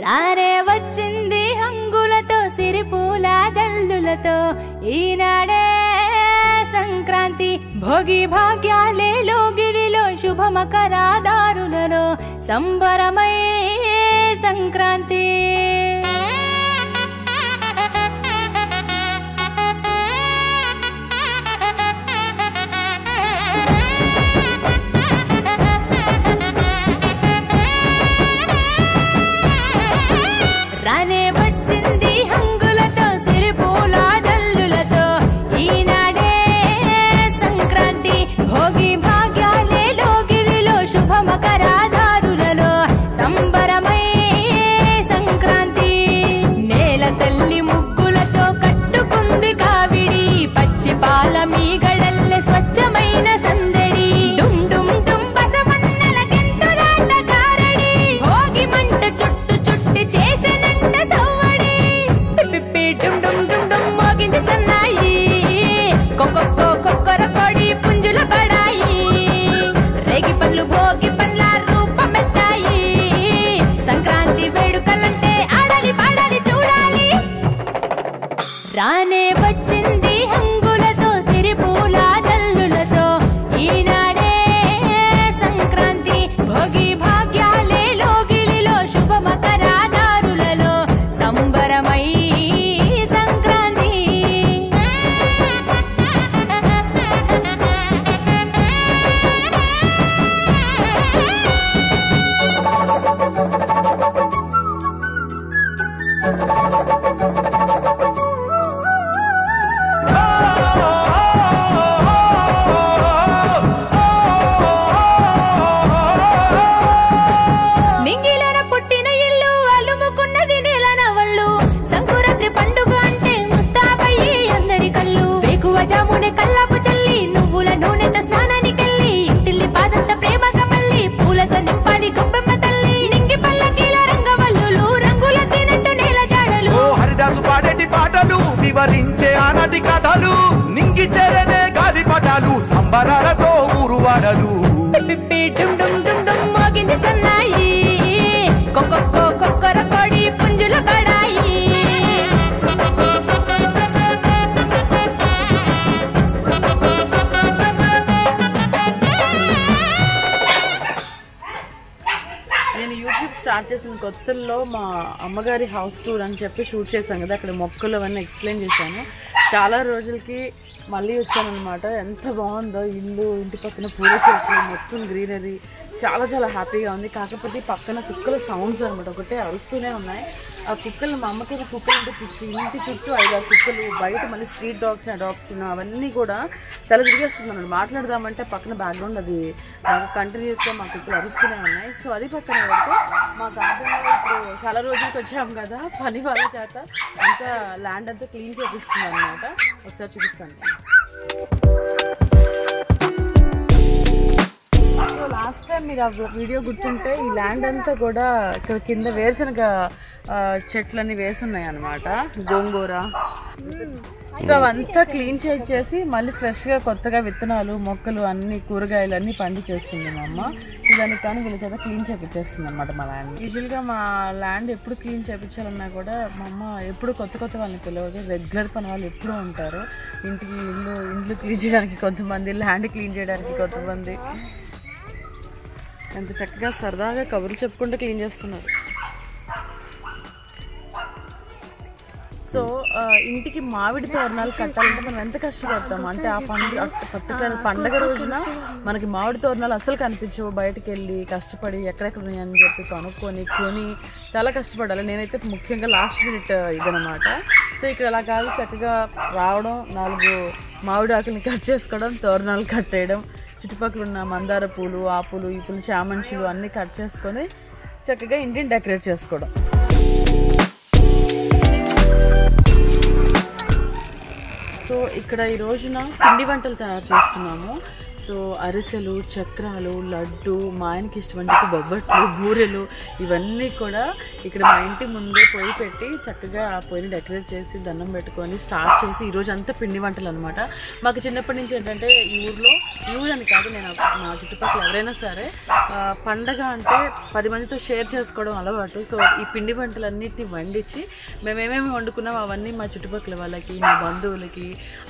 రానే వచ్చింది హంగులతో సిరిపూల జల్లులతో ఈనాడే సంక్రాంతి భోగి భాగ్యాలే లోగిలిలో శుభమకరాదారులలో సంబరమై సంక్రాంతి రానే వచ్చింది హంగులతో సిరిపూల జల్లులతో ఈనాడే సంక్రాంతి భోగి భాగ్యాలే లోగిలిలో శుభమకరాదారులలో సంబరమై సంక్రాంతి నేల తల్లి ముగ్గులతో కట్టుకుంది కావిడి పచ్చి పాల మీగడల్లె స్వచ్ఛమైన సందడి డుమ్ డుమ్ డుమ్ బసవన్నెల గెంతులాట గారడి భోగి మంట చుట్టు చుట్టి చేసెనంట సవ్వడి పిప్పి డుమ్ డుమ్ డుమ్ డుమ్ మోగింది సన్నాయి కొక్కొక్కో కొక్కర కొడి పుంజుల బడాయి రేగి పండ్లు భోగి పండ్ల రూపమెత్తాయి సంక్రాంతి వేడుకలంటే ఆడాలి పాడాలి చూడాలి రానే వచ్చింది హంగులతో సిరిపూల జల్లులతో ఈనాడే సంక్రాంతి భోగి భాగ్యాలే లోగిలిలో శుభమకరాదారులలో సంబరమై సంక్రాంతి మింగిలోన పుట్టిన ఇల్లు అలుముకున్నది నేలనవళ్ళు సంకురాత్రి పండుగ అంటే ముస్తాబయ్యి అందరి కళ్ళు వేకువ జామునే కల్లాపు చల్లి నువ్వుల నూనెతో స్నానానికెళ్ళి ఇంటిల్లి పాదంత ప్రేమగా మళ్ళీ పూలతో నింపాలి గొప్పెమ్మ తల్లి నింగి పల్లకీల రంగవల్లులు రంగుల తినట్టు నేల జాడలు హరిదాసు పాడేటి పాటలు వివరించే ఆనాటి కథలు నింగి చేరనే గాలిపటాలు సంబరాలతో ఊరువాడలు పిప్పి డుమ్ డుమ్ డుమ్ డుమ్ మోగింది సన్నాయి కొక్కొక్కో కొక్కర కొడి పుంజుల బడాయి నేను యూట్యూబ్ స్టార్ట్ చేసిన కొత్తల్లో మా అమ్మగారి హౌస్ టూర్ అని చెప్పి షూట్ చేశాను కదా, అక్కడ మొక్కలు అవన్నీ ఎక్స్ప్లెయిన్ చేశాను. చాలా రోజులకి మళ్ళీ వచ్చానమాట. ఎంత బాగుందో ఇల్లు, ఇంటి పక్కన పూల చెట్లు, మొత్తం గ్రీనరీ, చాలా చాలా హ్యాపీగా ఉంది. కాకపోతే పక్కన కుక్కల సౌండ్స్ అనమాట, ఒకటే అరుస్తూనే ఉన్నాయి. ఆ కుక్కలు, మా అమ్మకి కుక్కలు అంటే పిచ్చి. ఇంటి చుట్టూ 5-6 కుక్కలు, బయట మళ్ళీ స్ట్రీట్ డాగ్స్ని అడాప్ట్ అవన్నీ కూడా తల తిరిగేస్తున్నాను. మాట్లాడదామంటే పక్కన బ్యాక్గ్రౌండ్ అది బాగా కంటిన్యూస్గా మా కుక్కలు అరుస్తూనే ఉన్నాయి. సో అది పక్కన పెడితే మా గార్డెన్లో ఇప్పుడు చాలా రోజులకి వచ్చాము కదా, పని వాళ్ళ చేత అంతా ల్యాండ్ అంతా క్లీన్ చేపిస్తుంది అనమాట. ఒకసారి చూపిస్తాను. లాస్ట్ టైం మీరు ఆ వీడియో గుర్తుంటే ఈ ల్యాండ్ అంతా కూడా ఇక్కడ కింద వేరుశనగ చెట్లన్నీ వేసున్నాయి అనమాట, గోంగూర. సో అవంతా క్లీన్ చేసి మళ్ళీ ఫ్రెష్గా కొత్తగా విత్తనాలు, మొక్కలు, అన్ని కూరగాయలు అన్నీ పండించేస్తుంది మా అమ్మ. దానికి కానీ వీళ్ళ చేత క్లీన్ చేపించేస్తుంది అనమాట మా ల్యాండ్. యూజువల్గా మా ల్యాండ్ ఎప్పుడు క్లీన్ చేయించాలన్నా కూడా మా అమ్మ ఎప్పుడు కొత్త వాళ్ళని పిలవదు. రెగ్యులర్ పని వాళ్ళు ఎప్పుడూ ఉంటారు. ఇండ్లు క్లీన్ చేయడానికి కొంతమంది, ల్యాండ్ క్లీన్ చేయడానికి కొంతమంది. ఎంత చక్కగా సరదాగా కబుర్లు చెప్పుకుంటూ క్లీన్ చేస్తున్నారు. సో ఇంటికి మామిడి తోరణాలు కట్టాలంటే మనం ఎంత కష్టపడతాము అంటే, ఆ పర్టికులర్ పండగ రోజున మనకి మామిడి తోరణాలు అసలు కనిపించవు. బయటకు వెళ్ళి కష్టపడి ఎక్కడెక్కడ ఉన్నాయని చెప్పి కొని చాలా కష్టపడాలి. నేనైతే ముఖ్యంగా లాస్ట్ మినిట్ ఇదనమాట. సో ఇక్కడ అలా కాదు, చక్కగా రావడం, 4 మామిడి ఆకుల్ని కట్ చేసుకోవడం, తోరణాలు కట్టేయడం, చుట్టుపక్కల ఉన్న మందార పూలు, ఆ పూలు, ఈ పూలు, చామంచులు అన్నీ కట్ చేసుకొని చక్కగా ఇంటిని డెకరేట్ చేసుకోవడం. సో ఇక్కడ ఈ రోజున పిండి వంటలు తయారు చేస్తున్నాము. సో అరిసెలు, చక్రాలు, లడ్డు, మా ఆయనకి ఇష్టమని చెప్పి బొబ్బట్లు, బూరెలు ఇవన్నీ కూడా ఇక్కడ మా ఇంటి ముందే పొయ్యి పెట్టి చక్కగా ఆ పొయ్యిని డెకరేట్ చేసి దండం పెట్టుకొని స్టార్ట్ చేసి ఈరోజు అంతా పిండి వంటలు అనమాట. మాకు చిన్నప్పటి నుంచి ఏంటంటే ఈ ఊరు అని కాదు, నేను మా చుట్టుపక్కల ఎవరైనా సరే పండగ అంటే 10 మందితో షేర్ చేసుకోవడం అలవాటు. సో ఈ పిండి వంటలన్నిటిని వండించి మేమేమేమి వండుకున్నాం అవన్నీ మా చుట్టుపక్కల వాళ్ళకి, మా బంధువులకి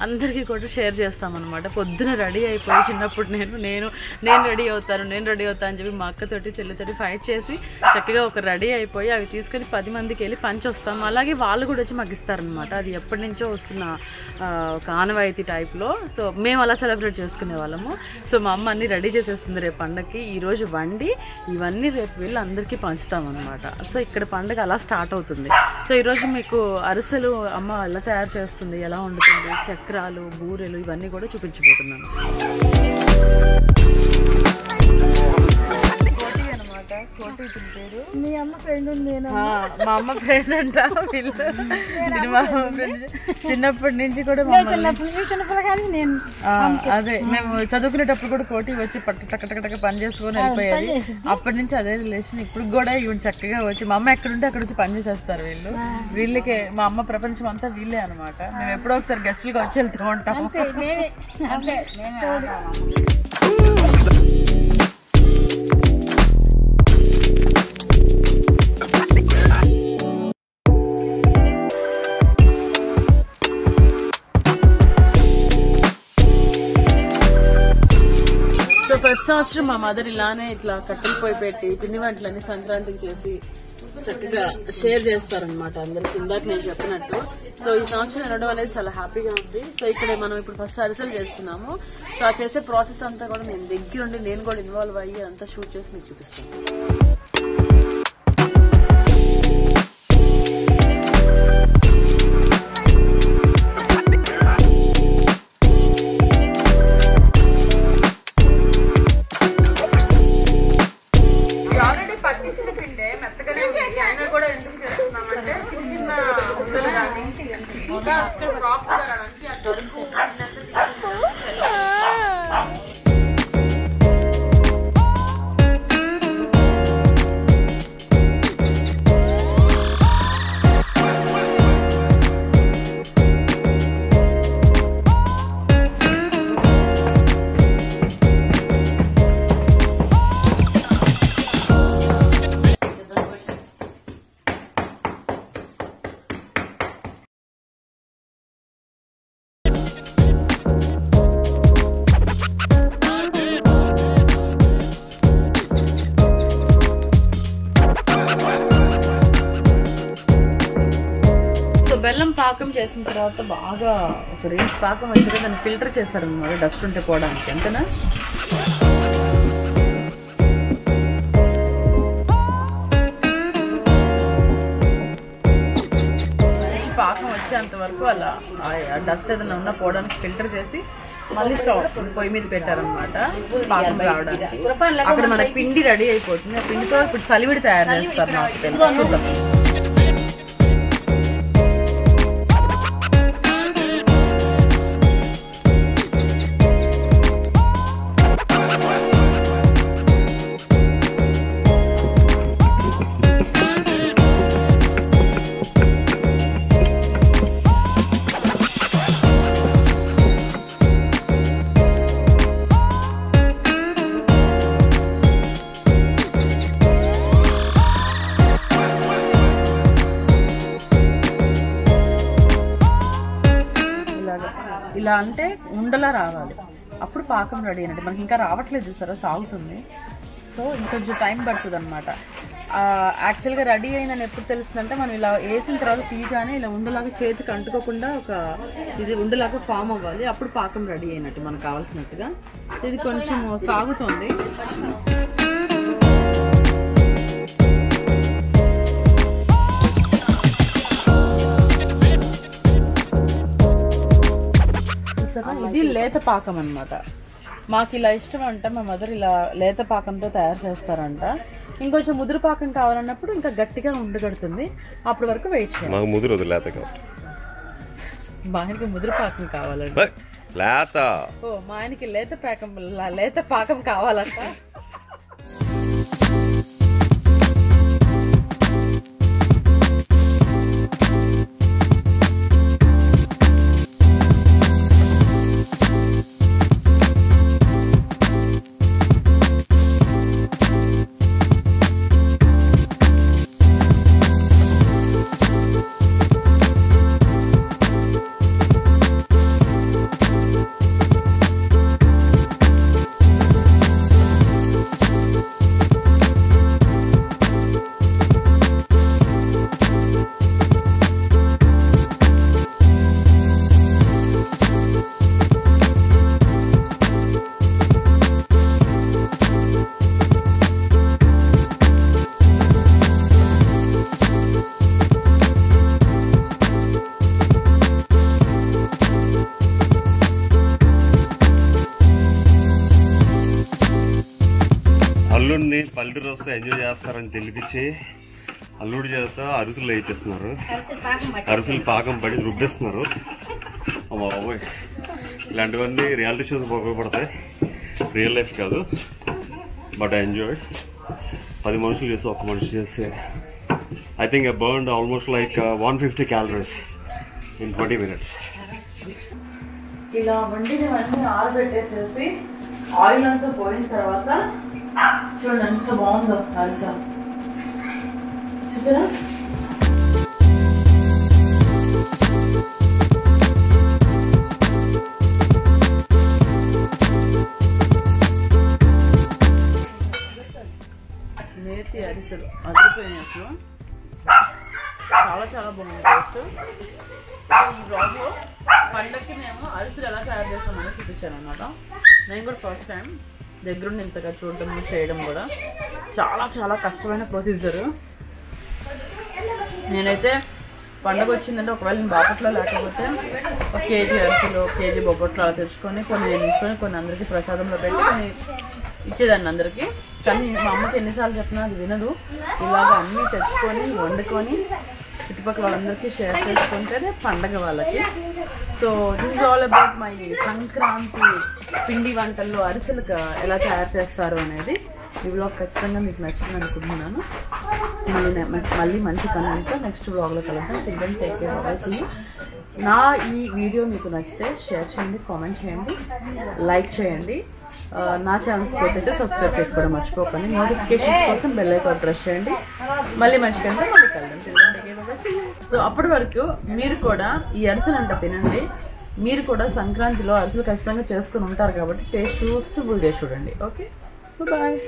అందరికీ కూడా షేర్ చేస్తామన్నమాట. పొద్దున రెడీ అయిపోయి చిన్నప్పుడు నేను రెడీ అవుతాను అని చెప్పి మా అక్కతోటి చెల్లితోటి ఫైట్ చేసి చక్కగా ఒక రెడీ అయిపోయి అవి తీసుకొని 10 మందికి వెళ్ళి పంచి వస్తాము. అలాగే వాళ్ళు కూడా వచ్చి మాకు ఇస్తారనమాట. అది ఎప్పటి నుంచో వస్తున్న ఒక ఆనవాయితీ టైప్లో. సో మేము అలా సెలబ్రేట్ చేసుకునే వాళ్ళము. సో మా అమ్మ అన్నీ రెడీ చేసేస్తుంది రేపు పండగకి. ఈరోజు వండి ఇవన్నీ రేపు వెళ్ళి అందరికీ పంచుతామన్నమాట. సో ఇక్కడ పండగ అలా స్టార్ట్ అవుతుంది. సో ఈరోజు మీకు అరిసెలు అమ్మ ఎలా తయారు చేస్తుంది, ఎలా వండుతుంది, చక్రాలు, బూరెలు ఇవన్నీ కూడా చూపించబోతున్నాను. కోటి పేరు మీ అమ్మ ఫ్రెండ్ ఉంది, మా అమ్మ ఫ్రెండ్ అంట. మా అమ్మ ఫ్రెండ్ చిన్నప్పటి నుంచి కూడా నేను అదే మేము చదువుకునేటప్పుడు కూడా కోటి వచ్చి టక పని చేసుకొని వెళ్ళిపోయేది. అప్పటి నుంచి అదే రిలేషన్. ఇప్పుడు కూడా ఇవి చక్కగా వచ్చి మా అమ్మ ఎక్కడుంటే అక్కడ వచ్చి పని చేసేస్తారు వీళ్ళకే. మా అమ్మ ప్రపంచం అంతా వీళ్ళే అనమాట. మేము ఎప్పుడో ఒకసారి గెస్టులుగా వచ్చి వెళ్తూ ఉంటాము. ప్రతి సంవత్సరం మా మదర్ ఇలానే ఇట్లా కట్టెలు పోయి పెట్టి పిండి వంటలన్నీ సంక్రాంతికి చేసి చక్కగా షేర్ చేస్తారనమాట అందరికి. ఇందాక నేను చెప్పినట్టు. సో ఈ సంవత్సరం వినడం అనేది చాలా హ్యాపీగా ఉంది. సో ఇక్కడ మనం ఇప్పుడు ఫస్ట్ అరిసెలు చేస్తున్నాము. సో ఆ చేసే ప్రాసెస్ అంతా కూడా నేను దగ్గరుండి నేను కూడా ఇన్వాల్వ్ అయ్యి అంతా షూట్ చేసి మీకు చూపిస్తాను. బెల్లం పాకం చేసిన తర్వాత బాగా ఒక రేంజ్ పాకం వచ్చాక దాన్ని ఫిల్టర్ చేస్తారన్నమాట, డస్ట్ ఉంటే పోవడానికి. అంతేనా? పాకం వచ్చేంత వరకు అలా డస్ట్ ఏదైనా ఉన్నా పోవడానికి ఫిల్టర్ చేసి మళ్ళీ స్టవ్ పొయ్యి మీద పెట్టారనమాట పాకం రావడానికి. అక్కడ మన పిండి రెడీ అయిపోతుంది. ఆ పిండితో ఇప్పుడు సలివిడి తయారు చేస్తారు. నాకు తెలుసు. ఇలా అంటే ఉండలా రావాలి, అప్పుడు పాకం రెడీ అయినట్టు. మనకి ఇంకా రావట్లేదు చూసారా, సాగుతుంది. సో ఇంకొంచెం టైం పడుతుంది అనమాట. యాక్చువల్గా రెడీ అయిందని ఎప్పుడు తెలుస్తుందంటే మనం ఇలా వేసిన తర్వాత తీయగానే ఇలా ఉండలాగా చేతికి అంటుకోకుండా ఒక ఇది ఉండలాగా ఫామ్ అవ్వాలి. అప్పుడు పాకం రెడీ అయినట్టు మనకు కావాల్సినట్టుగా. ఇది కొంచెం సాగుతుంది. ఇది లేత పాకం అన్నమాట. మాకు ఇలా ఇష్టం అంట. మా మదర్ ఇలా లేత పాకంతో తయారు చేస్తారంట. ఇంకొంచెం ముదురు పాకం కావాలన్నప్పుడు ఇంకా గట్టిగా ఉండగడుతుంది. అప్పటి వరకు వెయిట్ చేయాలి. ముదురు లేత బాగా ముదురు పాకం కావాలండి. లేత. ఓ మా ఆయనకి లేత పాకం కావాలంట. అల్లుడిని పల్లెటూరు వస్తే ఎంజాయ్ చేస్తారని తెలిపించి అల్లుడి చేత అరిసెలు వేయిస్తున్నారు. అరిసెలు పాకం పడి రుబ్బిస్తున్నారు. బాబోయ్, ఇలాంటివన్నీ రియాలిటీ షోస్ ఉపయోగపడతాయి, రియల్ లైఫ్ కాదు. But I enjoy. 10 మనుషులు చేస్తే ఒక్క మనిషి చేస్తే I think I burned almost like 150 calories in 20 minutes. ఇలా వండినవన్నీ ఆరబెట్టేసేసి ఆయిల్ అంతా పోయిన తర్వాత చూడండి ఎంత బాగుందో అరిసె. చూసారా? నేతి అరిసెలు అదిరిపోయినాయి అసలు. చాలా చాలా బాగుంది టేస్ట్. ఈ బ్లాగ్లో పండగకి మేము అరిసెలు ఎలా తయారు చేస్తామని చూపించాను అనమాట. నేను కూడా ఫస్ట్ టైం దగ్గరుండి ఇంతగా చూడడం చేయడం కూడా చాలా చాలా కష్టమైన ప్రొసీజర్. నేనైతే పండుగ వచ్చిందంటే ఒకవేళ నేను బాపట్లో లేకపోతే 1 కేజీ అరిసెలు 1 కేజీ బొబ్బట్లు అలా తెచ్చుకొని కొన్ని నేను తీసుకొని కొన్ని అందరికీ ప్రసాదంలో పెట్టి కొన్ని ఇచ్చేదాన్ని అందరికీ. కానీ మా అమ్మకి ఎన్నిసార్లు చెప్పినా అది వినదు. ఇలాగ అన్నీ తెచ్చుకొని వండుకొని చుట్టుపక్కల వాళ్ళందరికీ షేర్ చేసుకుంటేనే పండగ వాళ్ళకి. So this is all about my Sankranti పిండి వంటల్లో అరిసెలు ఎలా తయారు చేస్తారు అనేది. ఈ వ్లాగ్ ఖచ్చితంగా మీకు నచ్చింది అనుకుంటున్నాను. మళ్ళీ మంచి కంటెంట్తో నెక్స్ట్ వ్లాగ్లో కలుద్దాం. తింటే టేక్ కేర్ అవ్వాల్సింది. నా ఈ వీడియో మీకు నచ్చితే షేర్ చేయండి, కామెంట్ చేయండి, లైక్ చేయండి. నా ఛానల్కి పోతే సబ్స్క్రైబ్ చేసుకోవడం మర్చిపోకండి. నోటిఫికేషన్స్ కోసం బెల్ ఐకాన్ ప్రెస్ చేయండి. మళ్ళీ మంచి కంటే మళ్ళీ కలుద్దాం. సో అప్పటి వరకు మీరు కూడా ఈ అరిసెలు అంట తినండి. మీరు కూడా సంక్రాంతిలో అరిసెలు ఖచ్చితంగా చేసుకుని ఉంటారు కాబట్టి టేస్ట్ చూస్తూ వీడియో చూడండి. Okay, bye.